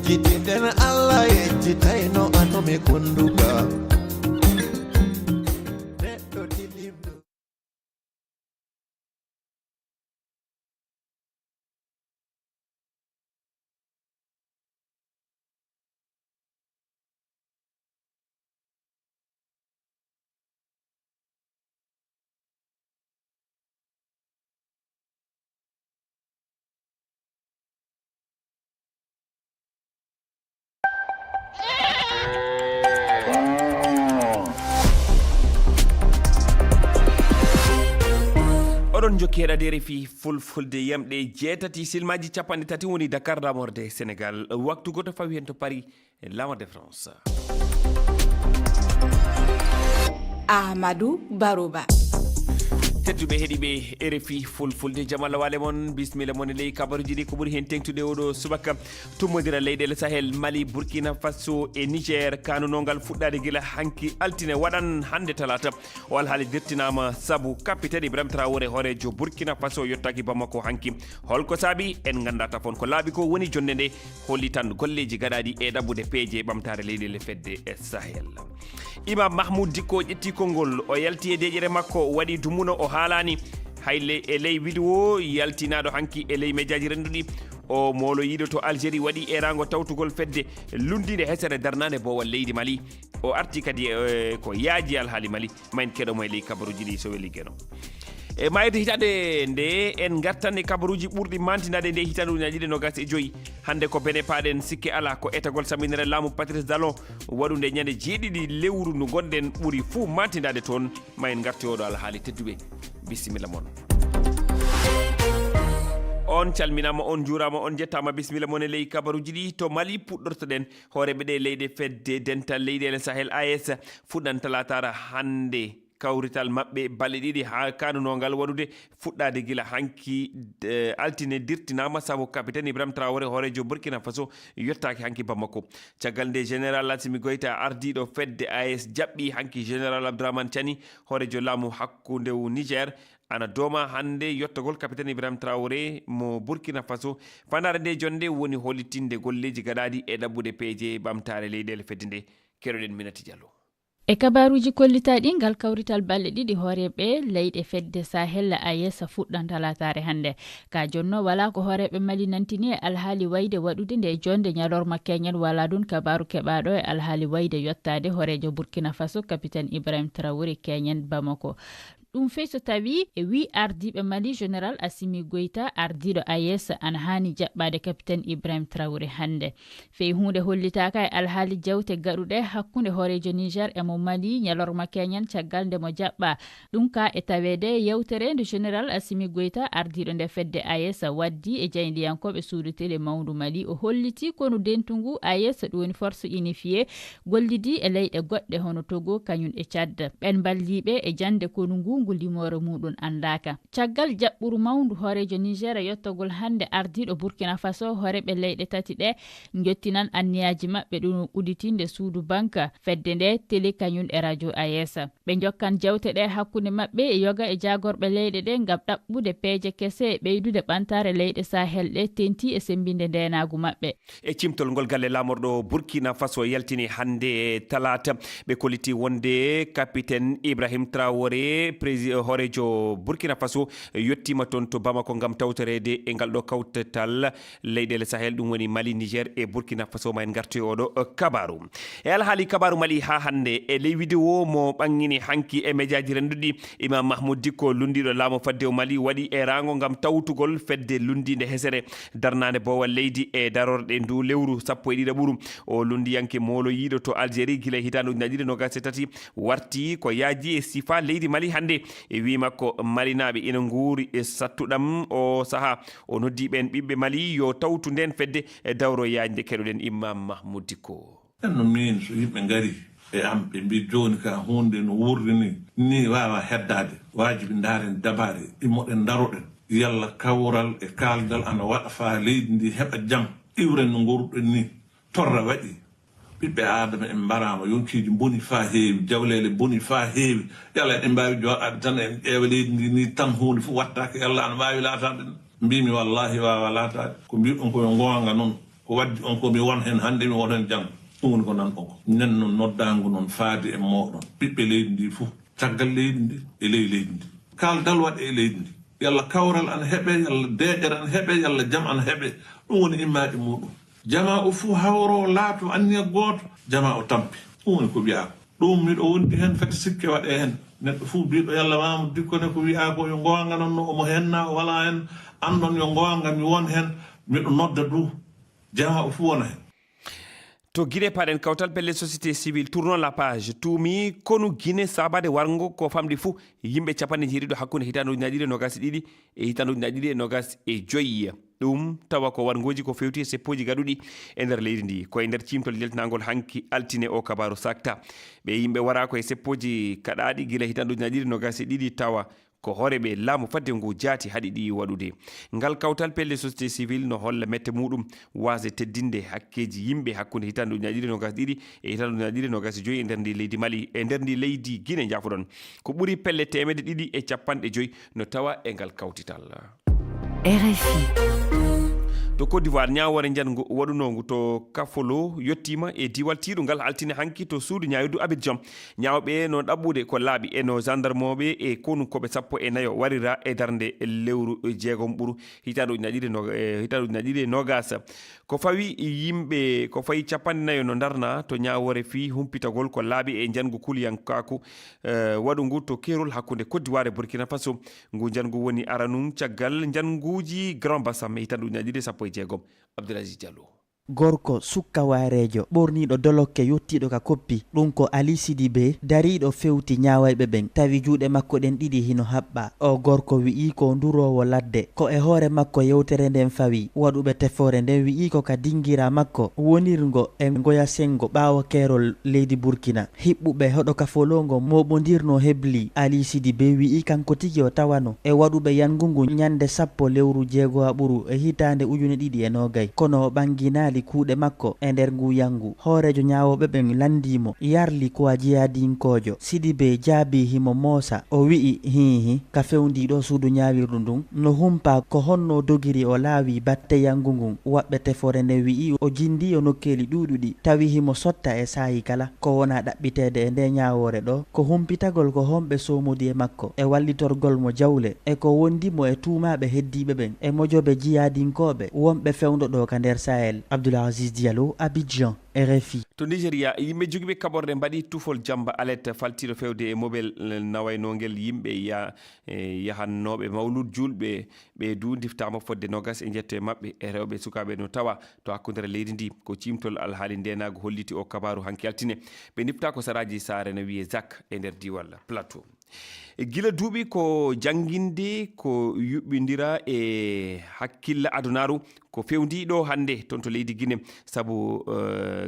jitiden Allah yejjitayno anome kunduga. oɗon jokki heɗade refi fulfulde yamɗe jeetati silmaji capanɗe tati woni Dakar lamorde Sénégal waktu goto fawi hen to Paris lamorde France. Ahmadou Barouba. tedduɓe heeɗiɓe RFI fulfulde jaam Allah wale moon bisimilla moon e ley kabaruji ɗi ko ɓuuri hen tengtude oɗo subaka tummodira leyɗele Sahel Mali Burkina Faso e Niger kanunogal fuɗɗade guila hanki altine waɗan hande talata o alhaali dirtinama saabu capitaine Ibrahima Traoré horejo Burkina Faso yettaki Bamako hanki holko saabi en ganda tafon ko laaɓi ko woni jonde nde holli tan golleji gaɗaɗi e ɗaɓɓude peeje ɓamtare leyɗele fedde e Sahel. Imam Mahmoud Dicko ƴetti konngol o yalti e deƴere makko waɗi dumuno o haalani hayle e ley vidéo yaltinaɗo hanki e ley médiaji renduɗi o molo yiɗo to Algérie waɗi erago tawtugol fedde lundinde hesere darnade bowal leydi Mali o arti kadi ko yaaji alhaali Mali mayn keɗomo e ley kabaruji ɗi so weli gueno e mayde hitande nde en gartan e kabaruji ɓurɗi mantinade nde hitande ujunaje ɗiɗi nogas e joyyi hande ko bene paɗen sikke ala ko etagol saminere laamu Patrice Talon waɗude ñande jeeɗiɗi lewru ndu gonɗen ɓuuri fuu mantidade toon ma en garti oɗo alhaali tedduɓe bisimilla moon. On calminama on juurama on jettama bisimilla moon e ley kabaruji ɗi to Mali puɗɗortoɗen hooreɓe ɗe leyɗe fedde dental leyɗele Sahel AES fuɗɗan talatara hande kawrital maɓɓe balɗe ɗiɗi ha kanunogal waɗude fuɗɗade gila hanki altine dirtinama saabu capitaine Ibrahima Traoré horejo Burkina Faso yettaki hanki Bamako caggal nde général Assimi Goïta ardiɗo fedde AES jaɓɓi hanki général Abdourahmane Tiani horejo laamu hakkude Niger ana dooma hande yettogol capitaine Ibrahima Traoré mo Burkina Faso fandare nde jonde woni hollitinde golleji gaɗaɗi e ɗaɓɓude peeje ɓamtare leyɗele fedde nde keɗoɗen Minati Diallo. E kabaruji kollitaɗi ngal kawrital balɗe ɗiɗi hooreɓe leyɗe fedde Sahel AES fuɗɗan talatare hande ka jonno wala ko hooreɓe Mali nantini e alhaali wayde waɗude nde jonde ñalorma keñal wala ɗum kabaru keɓaɗo e alhaali wayde yettade horejo Burkina Faso capitaine Ibrahima Traoré keñen Bamako ɗum fey so tawi e wi ardiɓe Mali général Assimi Goïta ardiɗo AES ana hani jaɓɓade capitaine Ibrahima Traoré hande fey hunde hollitaka e alhaali jawte gaɗuɗe hakkude horejo Niger e mo Mali ñalorma keñan caggal nde mo jaɓɓa ɗum ka e tawede yewtere nde général Assimi Goïta ardiɗo nde fedde AES waddi e jaydiyankoɓe suudu télé mawdu Mali o holliti kono dentugu AES ɗum woni force unifié gollidi e leyɗe goɗɗe hono Togo kañum e Tchad ɓen balliɓe e jande konungu limore muɗum andaka caggal jaɓɓuru mawdu horejo Niger yettogol hande ardiɗo Burkina Faso horeɓe leyɗe tati ɗe jottinan anniyaji mabɓe ɗum uditinde suudu banque fedde nde télé kañum e radio AES ɓe jokkan jawte ɗe hakkude mabɓe e yoga e jagorɓe leyɗe ɗe gam ɗaɓɓude peeje kese e ɓeydude ɓantare leyɗe Sahel ɗe tenti e sembinde ndenagu mabɓe e cimtol ngol galle lamorɗo Burkina Faso yaltini hande talata ɓe kolliti wonde capitaine Ibrahima Traoré horejo Burkina Faso yettima toon to Bamako gam tawtorede e ngal ɗo kawtetal leyɗele Sahel ɗum woni Mali Niger e Burkina Faso ma en garti oɗo kabaru e alhaali kabaru Mali ha hande e ley vidéo mo ɓangini hanki e médiaji renduɗi Imam Mahmoud Dicko lundiɗo laamo fadde o Mali waɗi e rango gam tawtugol fedde lundinde hesere darnade bowal leydi e darorɗe ndu lewru sappo e ɗiɗaɓuru o lundiyanke molo yiɗo to Algérie guila hitande ujunaje ɗiɗi nogas e tati warti ko yaaji e sifa leydi Mali hande e wi makko malinaɓe ina nguuri e sattuɗam o saaha o noddi ɓen ɓiɓɓe Mali yo tawtu nden fedde e dawro yaajde keɗoɗen Imam Mahmoud Dicko. No min so yimɓe ngari e am ɓe mbi joni ka hunde no wurri ni wawa heddade wajibi daren dabare immoɗen daroɗen yalla kawral e kaldal ana waɗa fa leydi ndi heɓa jaam iwren no goruɗen ni torra waɗi ɓiɓɓe adama en mbarama yonkiji boni fa heewi jawlele boni fa heewi yalla eɗen mbawi joɗade tan en ƴeewa leydi ndi ni tan hunde fof wattake yalla ana wawi latade mbimi wallahi wawa latade ko mbiɗon koye gonga noon ko ko waddi on ko mi won hen hande mi won hen jang ɗum woni ko nan on ko nen non noddango noon faade e moɗon ɓiɓɓe leydi ndi fof caggal leydi ndi e leydi ndi kaldal waɗe e leydi ndi yalla kawral an heɓe yalla deƴere an heɓe yalla jam an heɓe ɗum woni immaɗe muɗum jama o fuu hawro laato anniya gooto jama o tampi ɗum woni ko wiyako ɗum miɗo wondi hen kadi sikke waɗe hen neɗɗo fuu mbiɗo yalla Mamadou Dicko ne ko wiya ko yo gonga noon no omo henna o wala hen andon yo gonga mi won hen miɗo nodda du jama o fuu wona hen. To Guinée paɗen kawtal pelle société civile tournons la page tuumi konu Guinée sabade wargo ko famɗi fuu yimɓe capanɗe jeeɗiɗo hakkude hitanduji naɗiɗi e nogas ɗiɗi e hitanduji naɗiɗi e nogas e joyyi ɗum tawa ko wargoji ko fewti e seppoji gaɗuɗi e nder leydi ndi koye nder cimtol jeltinagol hanki altine o kabaru sakta ɓe yimɓe wara koye seppoji kaɗaɗi guila hitanduji naɗiɗi nogas e ɗiɗi tawa ko horeɓe laamu fadde ngu jaati haɗi ɗi waɗude ngal kawtal pelle société civile no holla mette muɗum wasde teddinde hakkeji yimɓe hakkude hitanduji naɗiɗi nogas ɗiɗi e hitanduji naɗiɗi nogas joyyi e nder ndi leydi Mali e nder ndi leydi Guinée jafoɗon ko ɓuuri pelle temedde ɗiɗi e capanɗe joyyi no tawa e ngal kawtital. RFI. to Côte d'Ivoire ñawore jango waɗunogu to Kafolo yettima e diwal tiɗugal altine hanki to suudu ñawdu Abidjan ñawɓe no ɗaɓɓude ko laaɓi e no gendarmeɓe e konu koɓe 14 warira e darde lewru jeegom ɓuuru hitanuji naɗiɗi e nogas ko fawi yimɓe ko fayi 40 no darna to ñawore fi humpitagol ko laaɓi e jangu kuliyankaku waɗugu to kerol hakkude Côte d'Ivoire e Burkina Faso ngu jangu woni aranum caggal janguji Grand Bassam e hitanuji naɗiɗi 16 Abdoulaziz Diallo. gorko sukka warejo ɓorniɗo dolokke yottiɗo ka koppi ɗum ko Ali Sidibé dariɗo fewti ñawayɓe ɓen tawi juuɗe makko ɗen ɗiɗi hino haɓɓa o gorko wi'i ko ndurowo ladde ko e hoore makko yewtere nden fawi waɗuɓe tefore nden wi'i ko ka dingira makko wonirgo e goya sengo ɓawo kerol leydi Burkina hiɓɓuɓe hoɗo ka folongo moɓodirno hebli Ali Sidibé wi'i kanko tigi o tawano e waɗuɓe yangungu ñande 10 lewru 6 ɓuru e hitande 2020 kono ɓanginali kuuɗe makko e nder ngu yangu hoorejo ñawoɓe ɓen landimo yarli ko a jeyadinkojo Sidibé jaabi himo moosa o wi'i hihi ka fewdiɗo suudu ñawirdu ndun no humpa ko honno dogiri o laawi batte yangu ngun waɓɓe tefore nde wi'i o jindi o nokkeli ɗuɗuɗi tawi himo sotta e saayi kala ko wona ɗaɓɓitede e nde ñawore ɗo ko humpitagol ko homɓe somudi e makko e wallitorgol mo jawle e ko wondimo e tuumaɓe heddiɓe ɓen e mojoɓe jiyadinkoɓe wonɓe fewdo ɗo ka nder Sahel. Abdoulaziz Diallo, Abidjan, RFI. To Nigeria yimɓe jogiɓe kaɓorde mbaɗi tufol jamba alerte faltiɗo fewde e mobile nawaynogel yimɓe yahannoɓe mawlud julɓe ɓe du diftama fodde nogas e jette mabɓe e rewɓe sukaɓe no tawa to hakkudere leydi ndi ko cimtol alhaali ndenago holliti o kabaru hanki altine ɓe difta ko saraji saare no wiye Zak e nder diwal plateau. Gila duuɓi ko janginde ko yuɓɓidira e hakkille adunaru ko fewdiɗo hande toon to leydi Guinée saabu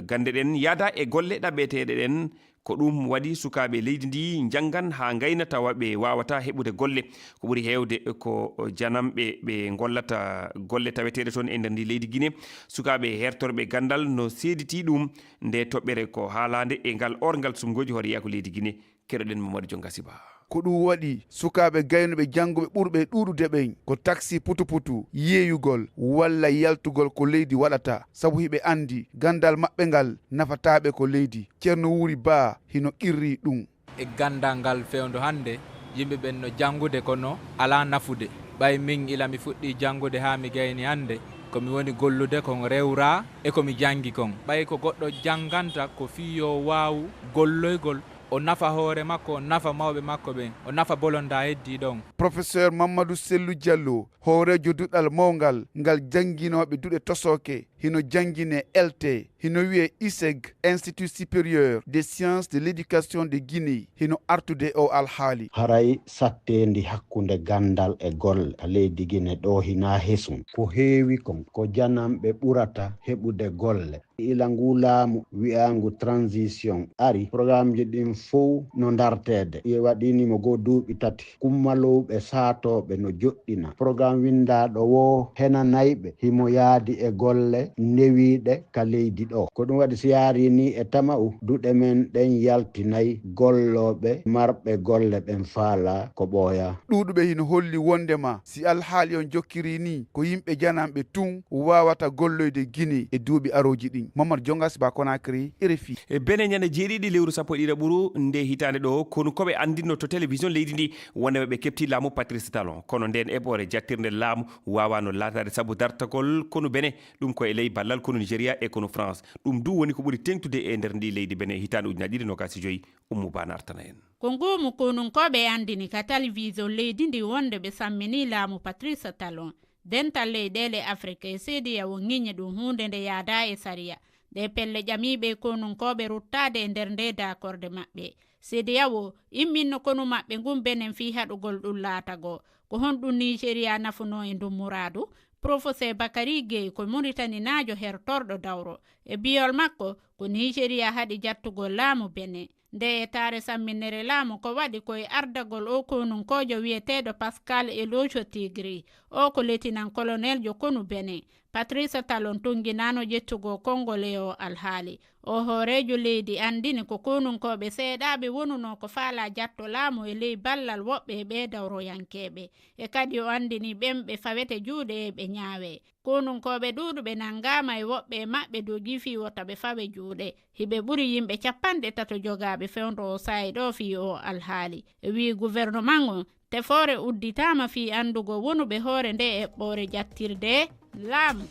gande ɗen yaada e golle ɗaɓɓeteɗe ɗen ko ɗum waɗi sukaɓe leydi ndi jangan ha gayna tawa ɓe wawata heɓude golle ko ɓuuri hewde ko janamɓe ɓe gollata golle taweteɗe toon e nder ndi leydi Guinée sukaɓe hertorɓe gandal no seediti ɗum nde toɓɓere ko haalande e ngal orgal sumgoji hoore yiya ko leydi Guinée keɗoɗen Mamadou Diongasi Ba. ko ɗum waɗi sukaɓe gaynuɓe janggoɓe ɓurɓe ɗuɗude ɓen ko taxi putu yeeyugol walla yaltugol ko leydi waɗata sabu hiɓe andi gandal maɓɓe ngal nafataɓe ko leydi. Ceerno Wuri Ba hino qirri ɗum. E gandal ngal fewndo hande yimɓe ɓen no jangude kono ala nafude ɓay min ila mi fuɗɗi jangude ha mi gayni hande komi woni gollude kon rewra e komi jangi kon ɓay ko goɗɗo janganta ko fiyo wawu golloygol o nafa hoore makko o nafa mawɓe makko ɓen o nafa bolonda heddi ɗon. Professeur Mamadou Sellou Diallo hoorejo duɗal mawgal ngal janginoɓe duɗe tosoke hino jangine LT hino wiye ISEG Institut supérieur des sciences de l'éducation de Guinée hino artude o alhaali haray sattendi hakkunde gandal e golle a leydi Guinée ɗo hina hesum ko heewi kon ko janamɓe ɓurata heɓude golle ila ngu laamu wi'angu transition ari programme ji ɗin fof no dartede e waɗinimo go duuɓi 3 kummalowɓe saatoɓe no joɗɗina programme windaɗo wo henanayɓe himo yaadi e golle newiɗe ka leydi ɗo ko ɗum waɗi so yaari ni e tama duɗe men ɗen yaltinayi golloɓe marɓe golle ɓen faala ko ɓooya ɗuɗuɓe hino holli wondema si alhaali on jokkiri ni ko yimɓe janamɓe tun wawata golloyde Guinée e duuɓi aroji ɗin. Mamadou Jongas Ba Conakry, RFI. e bene ñande jeeɗiɗi lewru sappo ɗiɗa ɓuru nde hitande ɗo kono koɓe andinno to télévision leydi ndi wondeɓe ɓe kepti laamu Patrice Talon kono nden eɓore jattirde laamu wawano latade saabu dartagol kono bene ɗum ko e ley ballal kono Nigéria e kono France ɗum du woni ko ɓuri tengtude e nder ndi leydi bene hitande ujunaji ɗiɗi nokasi joyyi Oumou Bana artana en ko ngumu konunkoɓe andini ka télévision leydi ndi wonde ɓe sammini laamu Patrice Talon dental leyɗele Afrique e CEDEAO ŋiñe ɗum hunde nde yaada e sariya ɗe pelle ƴamiɓe konunkoɓe ruttade e nder nde dakorde maɓɓe CEDEAO imminno konu maɓɓe ngun benen fi haɗugol ɗum laatago ko honɗum Nigéria nafuno e ndum muradu professeur Bakary Gueye ko Mauritanie naajo hertorɗo dawro e biyol makko ko Nigéria haɗi jattugol laamu Benin nde e taare samminere laamu ko waɗi koye ardagol o konunkojo wiyeteɗo Pascal Elojo Tigri o ko lieutenant colonel jo konu Benin Patrice Talon tunginano ƴettugo kongole o alhaali o hoorejo leydi andini ko konunkoɓe seeɗaɓe wonuno ko faala jatto laamu e ley ballal woɓɓe e ɓe dawroyankeɓe e kadi o andini ɓemɓe fawete juuɗe e ɓe ñaawe konunkoɓe ɗuɗuɓe nangama e woɓɓe maɓɓe dow gifi wota ɓe fawe juuɗe hiɓe ɓuri yimɓe 30 jogaɓe fewndo o saayi ɗo fi o alhaali e wi gouvernement o tefore udditama fi andugo wonuɓe hoore nde eɓɓore jattirde laamu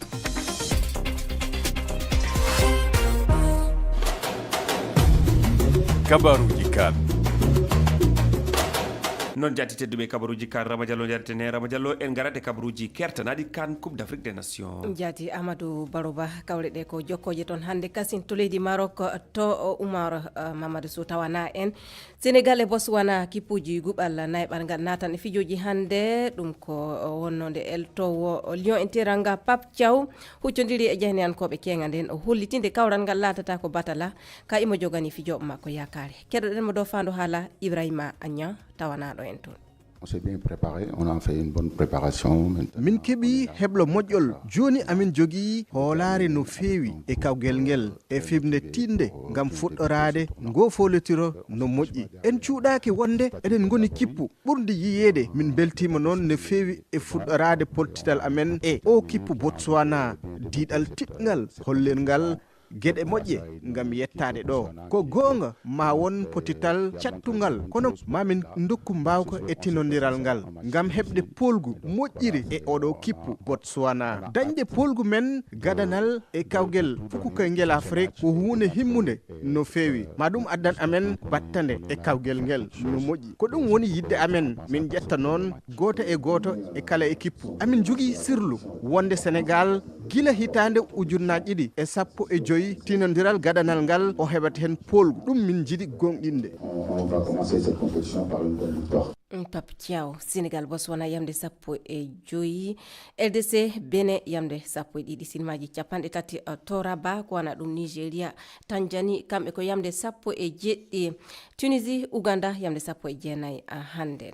kabaruji kan non jatti tedduɓe kabaruji kan Rama Diallo jartene Rama Diallo en garade kabaruji kertanaɗi kan Coupe d'Afrique des Nations jaati Amadou Barouba kawle ɗe ko jokkoje toon hannde kasin to leydi Maroc to Oumar Mamadou Sow tawana en Sénégal e Botswana kippuji guɓal nayɓal ngal natan e fijoji hannde ɗum ko wonnode eltowo Lion en Teranga Pape Thiaw huccodiri e jehniyankoɓe kenga nden o hollitinde kawral ngal latata ko batala ka imo jogani fijoɓe makko yakare keɗoɗenmo do fando haala Ibrahima Agnan tawanaɗo en toon. On s'est bien préparé, on a fait une bonne préparation. Min keɓi heblo moƴƴol joni amin jogii hoolare no feewi e kawgel ngel e fimde tinde ngam fuɗɗorade ngo folotiro no moƴƴi en cuuɗaki wonde eɗen goni kippu ɓurde yiyede min beltima noon no feewi e fuɗɗorade pottital amen e o kippu Botswana diiɗal tiɗgal hollel ngal gueɗe moƴƴe ngam yettade ɗo ko gonga ma won potital cattugal kono mamin dokku mbawko e tinodiral ngal ngam heɓde polgu moƴƴiri e oɗo kippu Botswana dañde polgu men gadanal e kawgel fukuka ngel Afrique ko hunde himmude no feewi ma ɗum addan amen battande e kawgel ngel no moƴƴi ko ɗum woni yidde amen min ƴetta noon goto e goto e kala e kippu amin jogui sirlu wonde Sénégal gila hitande ujunnaji ɗiɗi e 15 tinodiral gadanal ngal o heɓat hen polgu ɗum min jiɗi gonɗinde. On va commencer cette compétition par une bonne victoire. Pape Thiaw Sénégal Botswana yamde 15 LDC Benin yamde 12 silmaji 30 Toraba ko wana ɗum Nigéria Tanzanie kamɓe ko yamde 17 Tunisie Uganda yamde 19 hande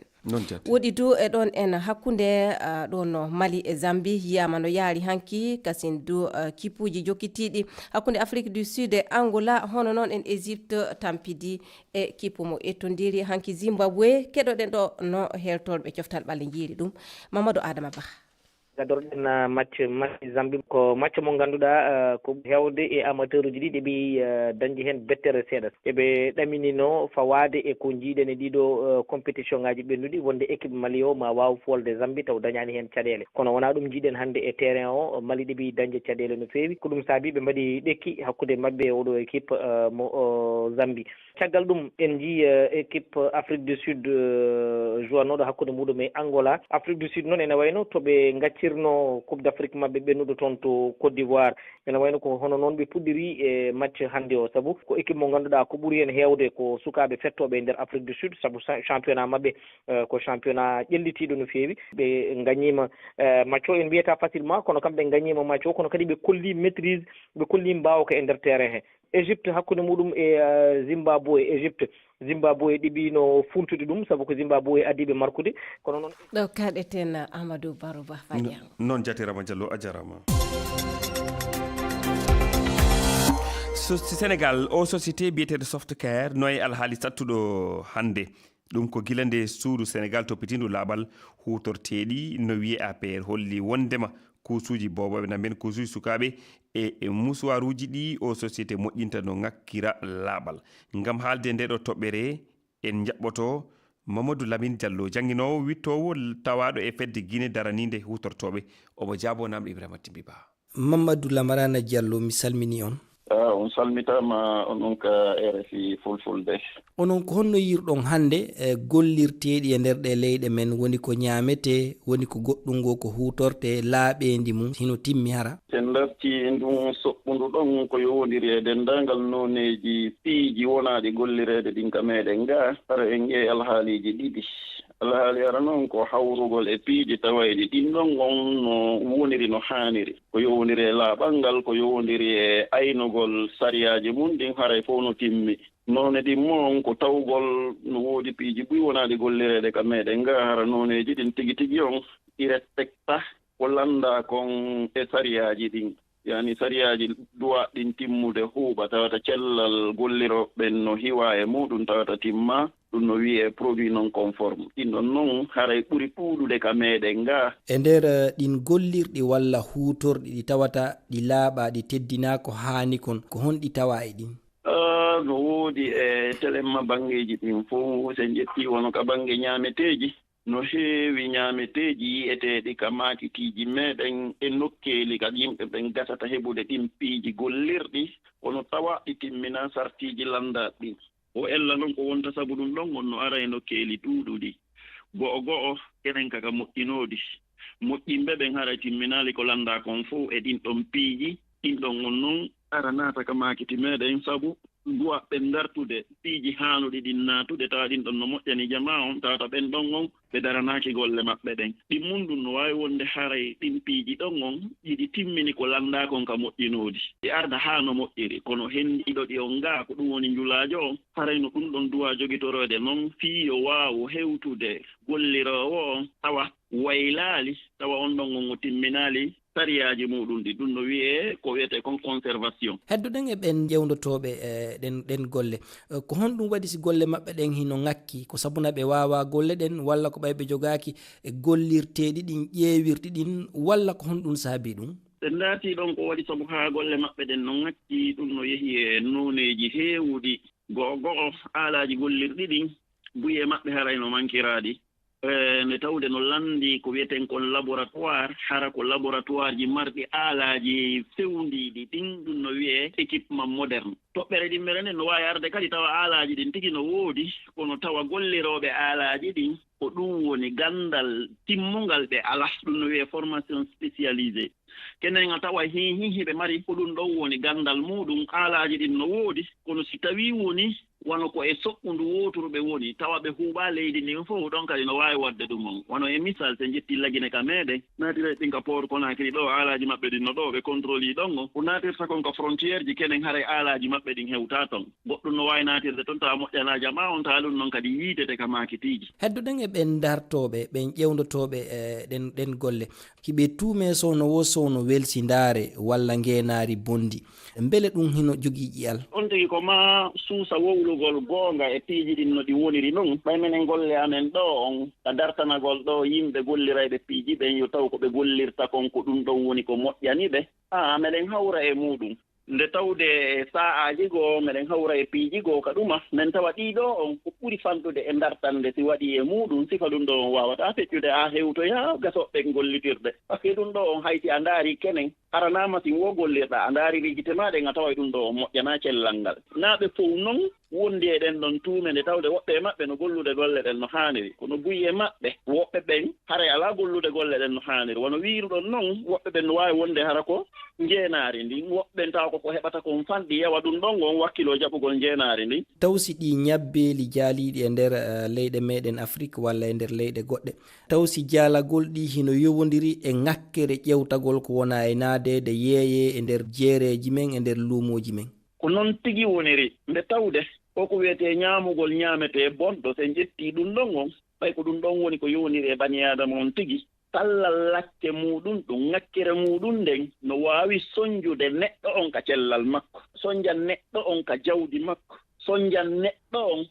woɗi du e ɗon en hakkunde ɗon Mali e Zambie yiyama no yaari hanki kasin du kippuji jokkitiɗi hakkunde Afrique du Sud e Angola hono noon en Égypte tampidi e kippu mo ettodiri hanki Zimbabwe keɗoɗen ɗo no heltorɓe coftal ɓalle jiiri ɗum Mamadou Adama Ba gadorɗen match Zambie ko match mo ganduɗa ko hewde e amateur uji ɗi ɗeɓi dañdi hen bettere seeɗa eɓe ɗaminino fawade e ko jiiɗen e ɗiɗo compétition ngaji ɓennuɗi wonde équipe Mali o ma waw folde Zambie taw dañani hen caɗele kono wona ɗum jiiɗen hande e terrain o Mali ɗeɓi dañde caɗele no fewi ko ɗum saabi ɓe mbaɗi ɗekki hakkude mabɓe e oɗo équipe mo Zambie caggal ɗum en jii équipe Afrique du Sud jouanoɗo hakkude muɗum e Angola Afrique du Sud noon ene wayno toɓe gaccirno Coupe d'Afrique mabɓe ɓennuɗo toon to Côte d'Ivoire ene wayno ko hono noon ɓe puɗɗiri e match hannde o saabu ko équipe mo ganduɗa ko ɓuuri hen hewde ko sukaɓe fettoɓe e nder Afrique du Sud saabu championnat mabɓe ko championnat ƴellitiɗo no fewi ɓe gagnima match o en mbiyata facilement kono kamɓe gagnima match o kono kadi ɓe kolli maîtrise ɓe kolli mbawka e nder terrain he Égypte hakkude muɗum e Zimbabwe Zimbabwe ɗiɓino funtude ɗum saabu ko Zimbabwe addiɓe markude kono noon ɗo kaɗeten Amadou Barouba Fadian noon jati Rama Diallo a jarama Sénégal o société biyeteɗo Softcare noye alhaali sattuɗo hannde ɗum ko gila nde suudu Sénégal toppitindu laaɓal hutorteɗi no wiye APR holli wondema kuusuji boboɓe namben kuusuji sukaɓe e musuwaruji ɗi o société moƴƴinta no ŋakkira laaɓal. Ngam haalde nde ɗo toɓɓere en jaɓɓoto Mamadou Lamine Diallo jangguinowo wittowo tawaɗo e fedde Guinée daranide hutortoɓe omo jaabo namɗo Ibrahima Timbiba. Mamadou Lamarana Diallo mi salmini on. On salmitama onon ka RFI fulfulde. Onon ko honno yirɗon hannde gollirteɗi e nder ɗe leyɗe men woni ko ñaamete woni ko goɗɗum ngo ko hutorte laaɓendi mum hino timmi hara. En darti ndun soɓɓundu ɗon ko yowodiri e dendagal noneji piiji wonaɗi gollirede ɗin ka meɗen ga hara en ƴeewi alhaaliji ɗiɗi. alhaali ara noon ko hawrugol e piiji tawayɗi ɗin ɗon on no woniri no haaniri ko yowndiri e laaɓal ngal ko yowndiri e aynugol sariyaji mum ɗin haray fof no timmi noone ɗin moon ko tawgol no woodi piiji ɓuy wonaɗi gollireede ka meɗen nga hara nooneji ɗin tigi tigi on ɗi respecta ko lannda kon e sariyaji ɗin yani sariyaji duwa ɗin timmude huuɓa tawata cellal golliroɓen no hiwa e muɗum tawata timma ɗum no wiye produit non conforme ɗin ɗon noon haray ɓuri ɗuuɗude ka meɗen nga e nder ɗin gollirɗi walla huutorɗi ɗi tawata ɗi laaɓa ɗi teddina ko haani kon ko honɗi tawa e ɗin no woodi e telemma bangeji ɗin fof sen ƴetti wono ka bange ñaameteji no heewi ñaameteji yi'eteeɗi ka maakitiiji meeɗen e nokkeeli ka yimɓe ɓen gasata heɓude ɗin piiji gollirɗi kono tawa ɗi timmina sartiiji lanndaaɗ ɗin o ella noon ko wonta sabu ɗum ɗon on no ara e nokkeeli ɗuuɗuɗi go'o go'o kenen kaka moƴƴinoodi moƴƴimɓe ɓen hara timminaali ko lanndaa kon fof e ɗin ɗon piiji ɗin ɗon on noon ara naata ka maakiti meeɗen sabu duwa ɓen dartude piiji haanuɗi ɗin naatude tawa ɗin ɗon no moƴƴani jama on tawata ɓen ɗon on ɓe daranaaki golle maɓɓe ɗen ɗin mum ɗum no waawi wonde haray ɗin piiji ɗon on ɗiɗi timmini ko lanndaa kon ka moƴƴinoodi ɗi arda haa no moƴƴiri kono henɗiɗo ɗi on ngaa ko ɗum woni njulaajo on haray no ɗum ɗon duwa jogitoroode noon fii yo waawo hewtude golliroowo on tawa waylaali tawa on ɗon on o timminaali sariyaji muɗum ɗi ɗum no wiye ko wiyete kon conservation hedduɗen e ɓen ƴewdotoɓe ɗen golle ko honɗum waɗi si golle maɓɓe ɗen hino ŋakki ko sabuna ɓe wawa golle ɗen walla ko ɓay ɓe jogaki e gollirteɗi ɗin ƴeewirɗi ɗin walla ko honɗum saabi ɗum ɓe ndaati ɗon ko waɗi sabu haa golle maɓɓe ɗen no ŋakki ɗum no yehi e noneji heewuɗi go'o go'o aalaji gollirɗi ɗin buye maɓɓe haray no mankiraɗi nde tawde no lanndi ko wiyeten kon laboratoire hara ko laboratoire ji marɗi aalaji fewndiɗi ɗin ɗum no wiye équipement moderne toɓɓere ɗin mbere nden no waawi arde kadi tawa aalaji ɗin tigi no woodi kono tawa gollirooɓe aalaji ɗin ko ɗum woni ganndal timmungal ɓe ala ɗum no wiye formation spécialisé kenen a tawa hihiɓe mari ko ɗum ɗon woni ganndal muɗum aalaji ɗin no woodi kono si tawi woni wono ko e soɓɓundu wooturuɓe woni tawa ɓe huuɓa leydi ndin fof ɗon kadi no waawi waɗde ɗum on wono e misal sen jetti lagine ka meeɗen naatire ɗin ka port Conakry ɗo aalaji maɓɓe ɗin no ɗo ɓe contrôle yi ɗon on ko naatirta kon ka frontiére ji kenen haray aalaji maɓɓe ɗin hewta ton goɗɗum no waawi naatirde toon tawa moƴƴana jama on tawa ɗum noon kadi yiidete ka maakitiiji hedduɗen e ɓen dartoɓe ɓen ƴewdotoɓe ɗen golle hiɓe tuume sowno wo sowno welsindaare walla ngeenaari bondi mbele ɗum hino jogii ƴiyal on tigi ko ma suusa wowlugol goonga e piiji ɗin no ɗi woniri noon ɓay minen golle amen ɗo on ka dartanagol ɗo yimɓe gollirayɓe piiji ɓen yo taw ko ɓe gollirta kon ko ɗum ɗon woni ko moƴƴani ɓe meɗen hawra e muɗum nde tawde sa'aaji goo meɗen hawra e piiji goo ka ɗuma min tawa ɗiɗo on ko ɓuri fanɗude e dartande si waɗi e muɗum sifa ɗum ɗo on wawata feƴƴude ha hewtoya gasoɓɓe gollitirde par ce que ɗum ɗo on hayti a ndaari kenen aranama sin wo gollirɗa a ndaari rijite maɗen a tawa ɗum ɗo on moƴƴana cellal ngal naaɓe fof noon wondi e ɗen ɗon tuume nde tawde woɓɓe e maɓɓe no gollude golle ɗen no haaniri kono buyi e maɓɓe woɓɓe ɓen haray ala gollude golle ɗen no haaniri wono wiiruɗon noon woɓɓe ɓen no waawi wonde hara ko njeenaari ndin woɓɓen tawa koko heɓata kon fanɗi yewa ɗum ɗon on wakkilo jaɓugol njeenaari ndin tawsi ɗi ñabbeeli jaaliiɗi e nder leyɗe meɗen Afrique walla e nder leyɗe goɗɗe tawsi jaalagol ɗi hino yowodiri e ŋakkere ƴewtagol ko wona e naadede yeeye e nder jeereji men e nder luumoji men ko noon tigi woniri nde tawde koko wiyete ñaamugol ñaamete bonɗo sen ƴetti ɗum ɗon on ɓay ko ɗum ɗon woni ko yowoniri e bani adama on tigi kala lakke muɗum ɗum ŋakkere muɗum nden no waawi soñjude neɗɗo on ka cellal makko soñjan neɗɗo on ka jawdi makko, soñjan neɗɗo on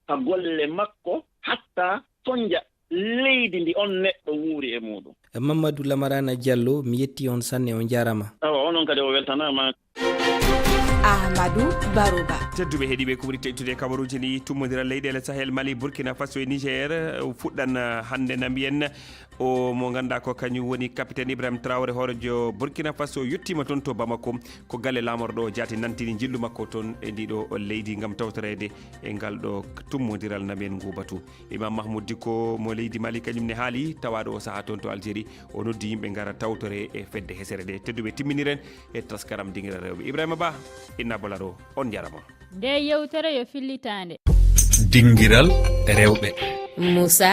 ka golle makko, hatta soñja leydi ndi on neɗɗo wuuri e muɗum. Mamadou Lamarana Diallo, mi yetti on sanne, on jarama. Awa onon kadi o weltanama. Ahmadou Barouba. tedduɓe heeɗiɓe kuɓuri teytude kabaruji ni tummodira leyɗele Sahel, Mali, Burkina Faso e Niger fuɗɗan hande na mbiyen o mo ganduɗa ko kañum woni capitaine Ibrahima Traoré horejo Burkina Faso yettima toon to Bamako ko galle lamorɗo jaati nantini jillu makko toon e ndiɗo leydi gam tawtorede e ngal ɗo tummodiral namen ngubatu. Imam Mahmoud Dicko mo leydi Mali kañum ne haali tawaɗo o saaha toon to Algérie o noddi yimɓe gara tawtore e fedde hesere nde. Tedduɓe timminiren e taskaram dinguira rewɓe. Ibrahima Ba inna bolaro on jarama. nde yewtere yo fillitande dinguiral rewɓe. Moussa